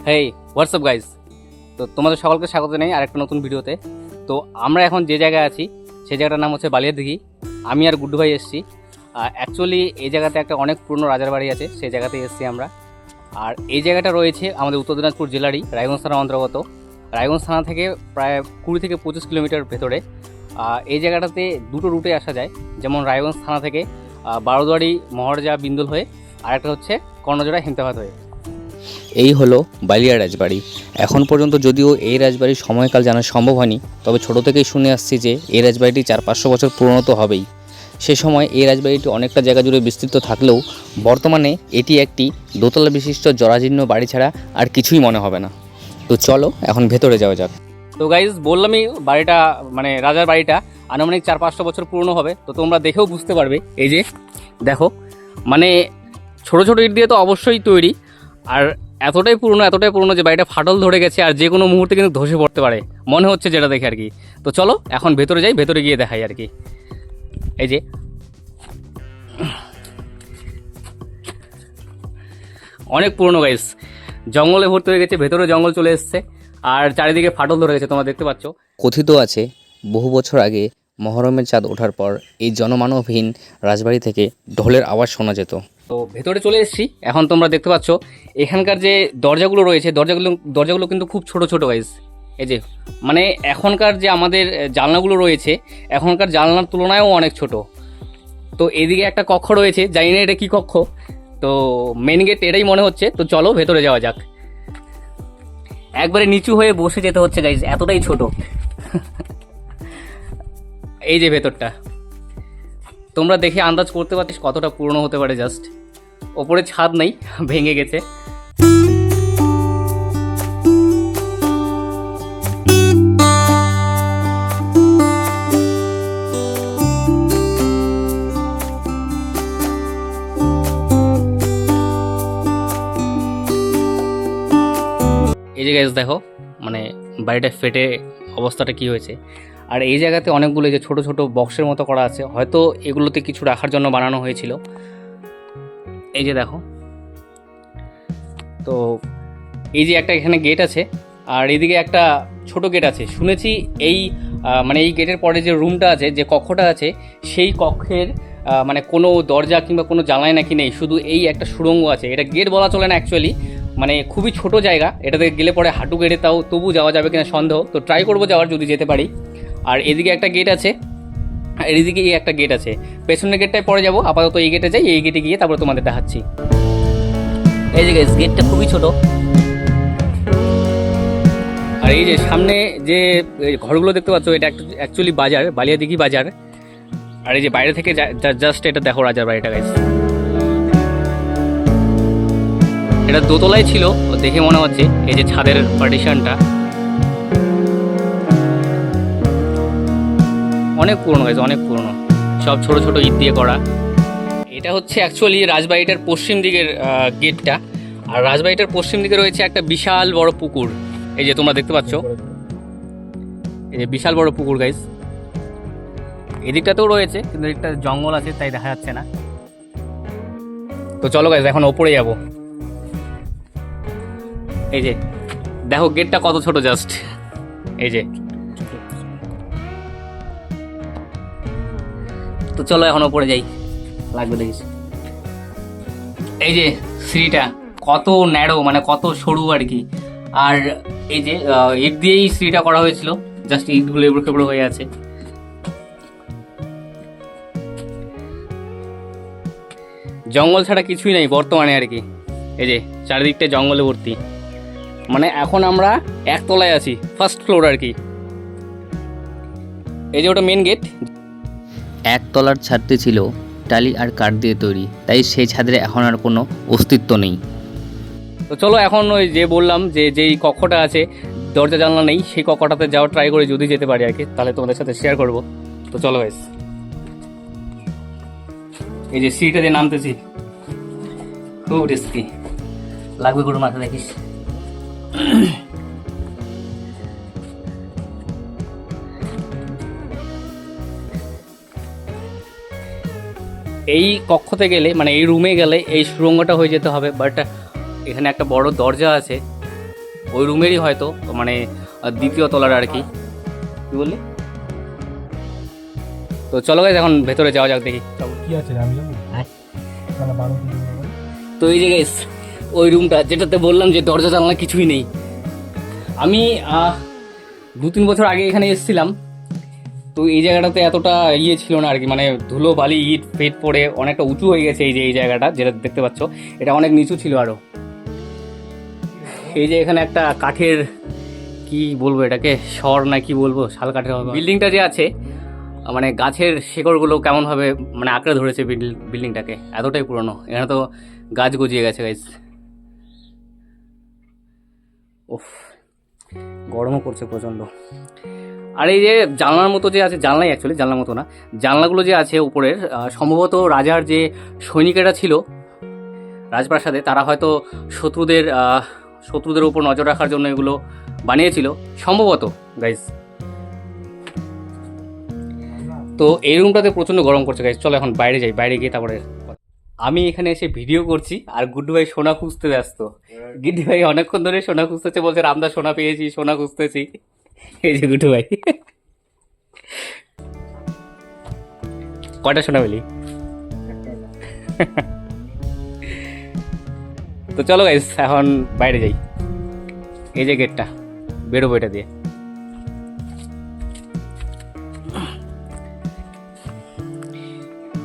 হেই WhatsApp guys, তো তোমাদের সকলকে স্বাগত জানাই আরেকটা নতুন ভিডিওতে। তো আমরা এখন যে জায়গায় আছি সেই জায়গাটার নাম হচ্ছে বালিয়াদিঘি। আমি আর গুড্ডু ভাই এসেছি। অ্যাকচুয়ালি এই জায়গাতে একটা অনেক পুরনো রাজার বাড়ি আছে, সেই জায়গাতে এসেছি আমরা। আর এই জায়গাটা রয়েছে আমাদের উত্তর দিনাজপুর জেলারই রায়গঞ্জ থানার অন্তর্গত। রায়গঞ্জ থানা থেকে প্রায় 20 থেকে 25 কিলোমিটার ভেতরে। এই জায়গাটাতে দুটো রুটে আসা যায়, যেমন রায়গঞ্জ থানা থেকে বারোদুয়ারি মহারাজা বিন্দুল হয়ে, আর একটা হচ্ছে কর্ণজোড়া হেমতাবাদ হয়ে। এই হলো বালিয়া রাজবাড়ি। এখন পর্যন্ত যদিও এই রাজবাড়ির সময়কাল জানা সম্ভব হয়নি, তবে ছোট থেকেই শুনে আসছি যে এই রাজবাড়িটি 400-500 বছর পুরনো তো হবেই। সে সময় এই রাজবাড়িটি অনেকটা জায়গা জুড়ে বিস্তৃত থাকলেও বর্তমানে এটি একটি দোতলা বিশিষ্ট জরাজীর্ণ বাড়ি ছাড়া আর কিছুই মনে হবে না। তো চলো এখন ভেতরে যাওয়া যাক। তো গাইজ বললামই, বাড়িটা মানে রাজার বাড়িটা আনুমানিক 400-500 বছর পুরনো হবে। তো তোমরা দেখেও বুঝতে পারবে, এই যে দেখো, মানে ছোটো ছোটো ইট দিয়ে তো অবশ্যই তৈরি, আর এতটাই পুরনো যে বাড়িটা ফাটল ধরে গেছে, আর যে কোনো মুহূর্তে কিন্তু ধসে পড়তে পারে মনে হচ্ছে, যেটা দেখে আর কি। তো চলো এখন ভেতরে যাই, ভেতরে গিয়ে দেখাই আর কি। এই যে অনেক পুরনো গাইজ, জঙ্গলে ভর্তি হয়ে গেছে, ভেতরে জঙ্গল চলে এসছে, আর চারিদিকে ফাটল ধরে গেছে, তোমরা দেখতে পাচ্ছ। কথিত আছে বহু বছর আগে মহরমের চাঁদ ওঠার পর এই জনমানবহীন রাজবাড়ি থেকে ঢোলের আওয়াজ শোনা যেত। তো ভেতরে চলে এসেছি, এখন তোমরা দেখতে পাচ্ছ এখানকার যে দরজাগুলো রয়েছে, দরজাগুলো কিন্তু খুব ছোট ছোট গাইজ। এই যে মানে এখনকার যে আমাদের জানলাগুলো রয়েছে, এখনকার জানলার তুলনায়ও অনেক ছোট। তো এদিকে একটা কক্ষ রয়েছে, জানি না এটা কি কক্ষ, তো মেন গেট এটাই মনে হচ্ছে। তো চলো ভেতরে যাওয়া যাক। একবারে নিচু হয়ে বসে যেতে হচ্ছে গাইজ, এতটাই ছোট। এই যে ভেতরটা, তোমরা দেখে আন্দাজ করতে পারছিস কতটা পুরনো হতে পারে। জাস্ট ওপরে ছাদ নেই, ভেঙে গেছে। এই যে গাইজ দেখো, মানে বাড়িটা ফেটে অবস্থাটা কি হয়েছে। আর এই জায়গাতে অনেকগুলো যে ছোট ছোট বক্সের মতো করা আছে, হয়তো এগুলোতে কিছু রাখার জন্য বানানো হয়েছিল। এই যে দেখো, তো এই যে একটা এখানে গেট আছে, আর এইদিকে একটা ছোট গেট আছে। শুনেছি এই মানে এই গেটের পরে যে রুমটা আছে, যে কক্ষটা আছে, সেই কক্ষের মানে কোনো দরজা কিংবা কোনো জানলায় নাকি নেই, শুধু এই একটা সুড়ঙ্গ আছে। এটা গেট বলা চলে না অ্যাকচুয়ালি, মানে খুবই ছোট জায়গা। এটাতে গেলে পরে হাঁটু গেড়ে তাও তবু যাওয়া যাবে কিনা সন্দেহ, তো ট্রাই করবো যাওয়ার, যদি যেতে পারি। আর এদিকে একটা গেট আছে, আর এদিকে এই একটা গেট আছে। পেছনের গেটটায় পরে যাবো, আপাতত এই গেটে যাই, এই গেটে গিয়ে তারপরে তোমাদের দেখাচ্ছি। এই যে গেটটা খুবই ছোট, আর এই যে সামনে যে ঘরগুলো দেখতে পাচ্ছ, এটা অ্যাকচুয়ালি বাজার, বালিয়াদিঘি বাজার। আর এই যে বাইরে থেকে জাস্ট এটা দেখো রাজার বাড়িটা গাইস। এটা দোতলায় ছিল দেখে মনে হচ্ছে, এই যে ছাদের পার্টিশনটা অনেক পুরনো গাইস, অনেক পুরনো, সব ছোট ছোট ইট দিয়ে করা। এটা হচ্ছে অ্যাকচুয়ালি রাজবাড়িটার পশ্চিম দিকের গেটটা। আর রাজবাড়িটার পশ্চিম দিকে রয়েছে একটা বিশাল বড় পুকুর, এই যে তোমরা দেখতে পাচ্ছ, এই যে বিশাল বড় পুকুর গাইস। এদিকটাতেও রয়েছে, কিন্তু এদিকটা জঙ্গল আছে তাই দেখা যাচ্ছে না। তো চলো গাইস এখন ওপরে যাব। এই যে দেখো গেটটা কত ছোট, জাস্ট এই যে। তো চলো এখন ওপরে যাই, লাগবে দেখিস। এই যে সিঁড়িটা কত ন্যারো, মানে কত সরু আর কি। আর এই যে ইট দিয়েই সিঁড়িটা করা হয়েছিল, জাস্ট ইটগুলো এবড়ো খেবড়ো হয়ে আছে। জঙ্গল ছাড়া কিছুই নেই বর্তমানে আর কি। এই যে চারিদিকটা জঙ্গলে ভর্তি, মানে এখন আমরা একতলায় আছি, ফার্স্ট ফ্লোর আর কি। এই যে ওটা মেন গেট। একতলার ছাদটি ছিল টালি আর কাঠ দিয়ে তৈরি, তাই সেই ছাদের এখন আর কোনো অস্তিত্ব নেই। তো চলো এখন ওই যে বললাম যে যেই কক্ষটা আছে, দরজা জানলা নেই, সেই কক্ষটাতে যাওয়ার ট্রাই করে, যদি যেতে পারি আর কি, তাহলে তোমাদের সাথে শেয়ার করব। তো চলো গাইস, এই যে সিঁড়িটা দিয়ে নামতেছি, খুব রিস্কি, লাগবে কোনো মাথা দেখিস। এই কক্ষতে গেলে, মানে এই রুমে গেলে এই সুড়ঙ্গটা হয়ে যেতে হবে, বাট এখানে একটা বড় দরজা আছে, ওই রুমেরই হয়তো, মানে দ্বিতীয় তলার আর কি। কী বললি? তো চলো গাইস এখন ভেতরে যাওয়া যাক, দেখি কি আছে আমি জানি সালা 12 দিন হবে। তো এই যে গাইস ওই রুমটা যেটাতে বললাম যে দরজা জানলা কিছুই নেই। আমি 2-3 বছর আগে এখানে এসেছিলাম, তো এই জায়গাটাতে এতটা ইয়ে ছিল না আর কি, মানে ধুলো বালি ইট ফেট পড়ে অনেকটা উঁচু হয়ে গেছে। এই যে এই জায়গাটা যেটা দেখতে পাচ্ছ, এটা অনেক নিচু ছিল আরও। এই যে এখানে একটা কাঠের, কি বলবো এটাকে, শর না কি বলবো, শাল কাঠের হবে। বিল্ডিংটা যে আছে, মানে গাছের শেকড়গুলো কেমনভাবে মানে আঁকড়ে ধরেছে বিল্ডিংটাকে, এতটাই পুরনো। এখানে তো গাছ গজিয়ে গেছে গাইস। উফ, গরমও করছে প্রচণ্ড। আর এই যে জানলার মতো যে আছে, জানলাই অ্যাকচুয়ালি জানলার মতো না, জানলাগুলো যে আছে উপরের, সম্ভবত রাজার যে সৈনিকেরা ছিল রাজপ্রাসাদে, তারা হয়তো শত্রুদের উপর নজর রাখার জন্য এগুলো বানিয়েছিল সম্ভবত গাইস। তো এই রুমটাতে প্রচণ্ড গরম করছে গাইস। চলো এখন বাইরে যাই, বাইরে গিয়ে তারপরে। আমি এখানে এসে ভিডিও করছি আর গুড্ডু ভাই সোনা খুঁজতে ব্যস্ত। গিড্ডি ভাই অনেকক্ষণ ধরে সোনা খুঁজতেছে, বলছে রামদা সোনা পেয়েছি, সোনা খুঁজতেছি। এই যে গুড্ডু ভাই, কয়টা সোনা পেলি? তো চলো গাইস এখন বাইরে যাই। এই যে গেটটা, বেরোবো এটা দিয়ে।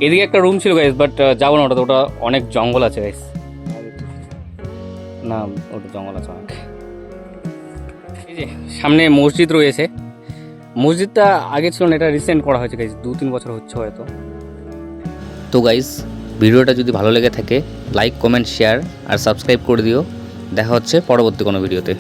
এদিকে একটা রুম ছিল গাইস, বাট যাবো না ওটা, ওটা অনেক জঙ্গল আছে গাইস। না ওটা জঙ্গল আছে অনেক। এই যে সামনে মসজিদ রয়েছে, মসজিদটা আগে ছিল না, এটা রিসেন্ট করা হয়েছে গাইস, 2-3 বছর হচ্ছে হয়তো। তো গাইস ভিডিওটা যদি ভালো লেগে থাকে লাইক কমেন্ট শেয়ার আর সাবস্ক্রাইব করে দিও। দেখা হচ্ছে পরবর্তী কোনো ভিডিওতে।